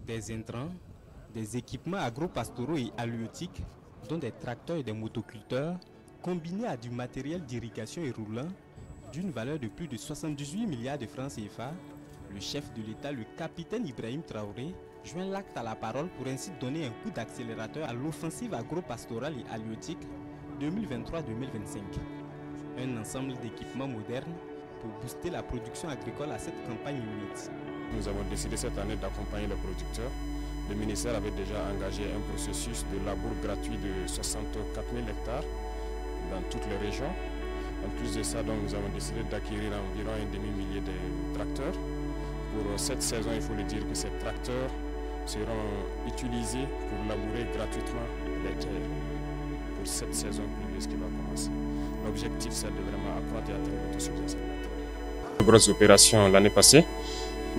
des intrants, des équipements agro-pastoraux et halieutiques, dont des tracteurs et des motoculteurs, combinés à du matériel d'irrigation et roulant, d'une valeur de plus de 78 milliards de francs CFA, le chef de l'État, le capitaine Ibrahim Traoré, joint l'acte à la parole pour ainsi donner un coup d'accélérateur à l'offensive agro-pastorale et halieutique 2023-2025. Un ensemble d'équipements modernes pour booster la production agricole à cette campagne humide. Nous avons décidé cette année d'accompagner les producteurs. Le ministère avait déjà engagé un processus de labour gratuit de 64 000 hectares dans toutes les régions. En plus de ça, donc, nous avons décidé d'acquérir environ un demi-millier de tracteurs. Pour cette saison, il faut le dire que ces tracteurs seront utilisés pour labourer gratuitement les terres pour cette saison pluvieuse qui va commencer. L'objectif, c'est de vraiment accroître et atteindre l'autosuffisance alimentaire. Grosse opération l'année passée,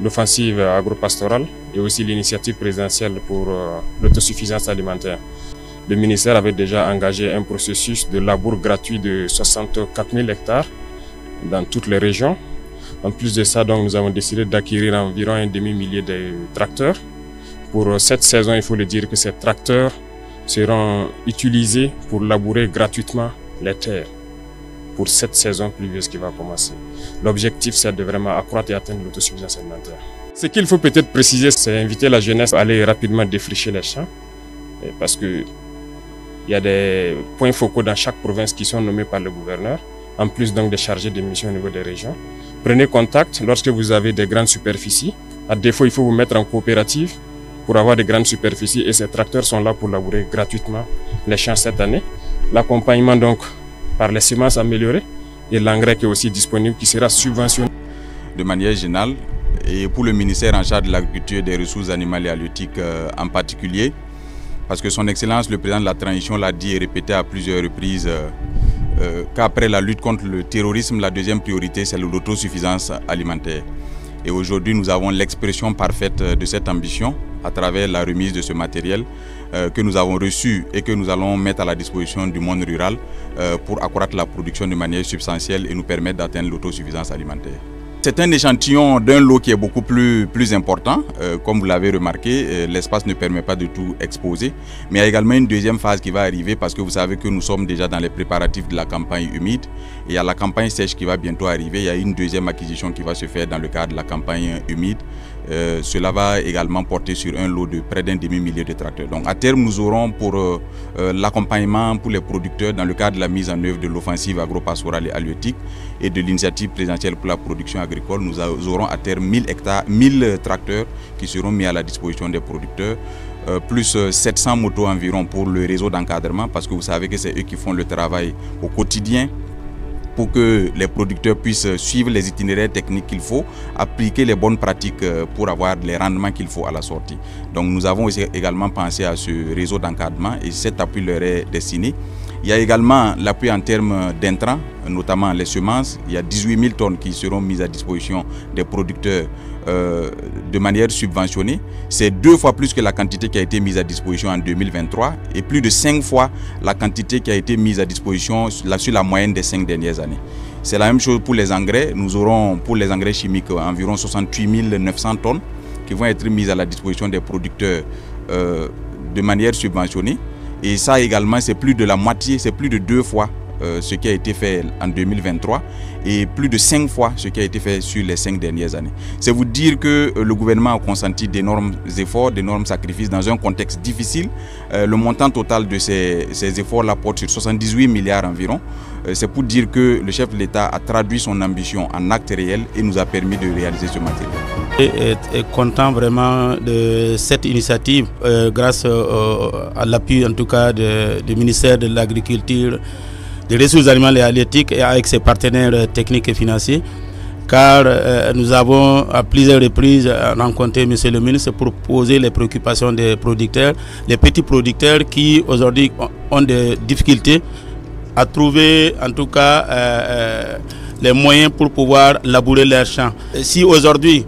l'offensive agro-pastorale et aussi l'initiative présidentielle pour l'autosuffisance alimentaire. Le ministère avait déjà engagé un processus de labour gratuit de 64 000 hectares dans toutes les régions. En plus de ça, donc, nous avons décidé d'acquérir environ un demi-millier de tracteurs. Pour cette saison, il faut le dire que ces tracteurs seront utilisés pour labourer gratuitement les terres pour cette saison pluvieuse qui va commencer. L'objectif, c'est de vraiment accroître et atteindre l'autosuffisance alimentaire. Ce qu'il faut peut-être préciser, c'est inviter la jeunesse à aller rapidement défricher les champs, parce qu'il y a des points focaux dans chaque province qui sont nommés par le gouverneur, en plus donc des chargés de mission au niveau des régions. Prenez contact lorsque vous avez des grandes superficies. À défaut, il faut vous mettre en coopérative pour avoir des grandes superficies et ces tracteurs sont là pour labourer gratuitement les champs cette année. L'accompagnement donc par les semences améliorées et l'engrais qui est aussi disponible, qui sera subventionné. De manière générale, et pour le ministère en charge de l'agriculture et des ressources animales et halieutiques en particulier, parce que son Excellence, le président de la transition, l'a dit et répété à plusieurs reprises qu'après la lutte contre le terrorisme, la deuxième priorité, c'est l'autosuffisance alimentaire. Et aujourd'hui, nous avons l'expression parfaite de cette ambition à travers la remise de ce matériel que nous avons reçu et que nous allons mettre à la disposition du monde rural pour accroître la production de manière substantielle et nous permettre d'atteindre l'autosuffisance alimentaire. C'est un échantillon d'un lot qui est beaucoup plus important. Comme vous l'avez remarqué, l'espace ne permet pas de tout exposer. Mais il y a également une deuxième phase qui va arriver parce que vous savez que nous sommes déjà dans les préparatifs de la campagne humide. Et il y a la campagne sèche qui va bientôt arriver. Il y a une deuxième acquisition qui va se faire dans le cadre de la campagne humide. Cela va également porter sur un lot de près d'un demi-millier de tracteurs. Donc à terme, nous aurons pour l'accompagnement pour les producteurs dans le cadre de la mise en œuvre de l'offensive agro-pastorale et halieutique et de l'initiative présidentielle pour la production agricole, nous aurons à terme 1000 tracteurs qui seront mis à la disposition des producteurs, plus 700 motos environ pour le réseau d'encadrement, parce que vous savez que c'est eux qui font le travail au quotidien pour que les producteurs puissent suivre les itinéraires techniques qu'il faut, appliquer les bonnes pratiques pour avoir les rendements qu'il faut à la sortie. Donc nous avons aussi également pensé à ce réseau d'encadrement et cet appui leur est destiné. Il y a également l'appui en termes d'intrants, notamment les semences. Il y a 18 000 tonnes qui seront mises à disposition des producteurs de manière subventionnée. C'est 2 fois plus que la quantité qui a été mise à disposition en 2023 et plus de 5 fois la quantité qui a été mise à disposition sur la moyenne des 5 dernières années. C'est la même chose pour les engrais. Nous aurons pour les engrais chimiques environ 68 900 tonnes qui vont être mises à la disposition des producteurs de manière subventionnée. Et ça également, c'est plus de la moitié, c'est plus de 2 fois ce qui a été fait en 2023 et plus de 5 fois ce qui a été fait sur les 5 dernières années. C'est vous dire que le gouvernement a consenti d'énormes efforts, d'énormes sacrifices dans un contexte difficile. Le montant total de ces efforts-là porte sur 78 milliards environ. C'est pour dire que le chef de l'État a traduit son ambition en actes réels et nous a permis de réaliser ce matériel. Et content vraiment de cette initiative grâce à l'appui en tout cas du ministère de l'Agriculture, des ressources animales et halieutiques et avec ses partenaires techniques et financiers, car nous avons à plusieurs reprises rencontré M. le ministre pour poser les préoccupations des producteurs, les petits producteurs qui aujourd'hui ont des difficultés à trouver en tout cas les moyens pour pouvoir labourer leurs champs. Si aujourd'hui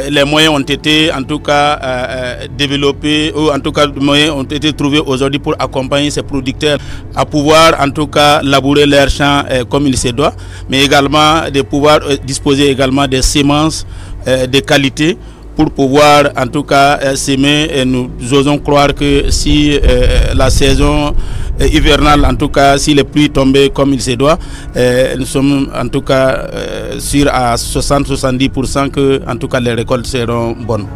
les moyens ont été en tout cas développés, ou en tout cas les moyens ont été trouvés aujourd'hui pour accompagner ces producteurs à pouvoir en tout cas labourer leurs champs comme il se doit, mais également de pouvoir disposer également des semences de qualité pour pouvoir en tout cas s'aimer, et nous osons croire que si la saison hivernale, en tout cas si les pluies tombaient comme il se doit, nous sommes en tout cas sûrs à 60-70% que en tout cas les récoltes seront bonnes.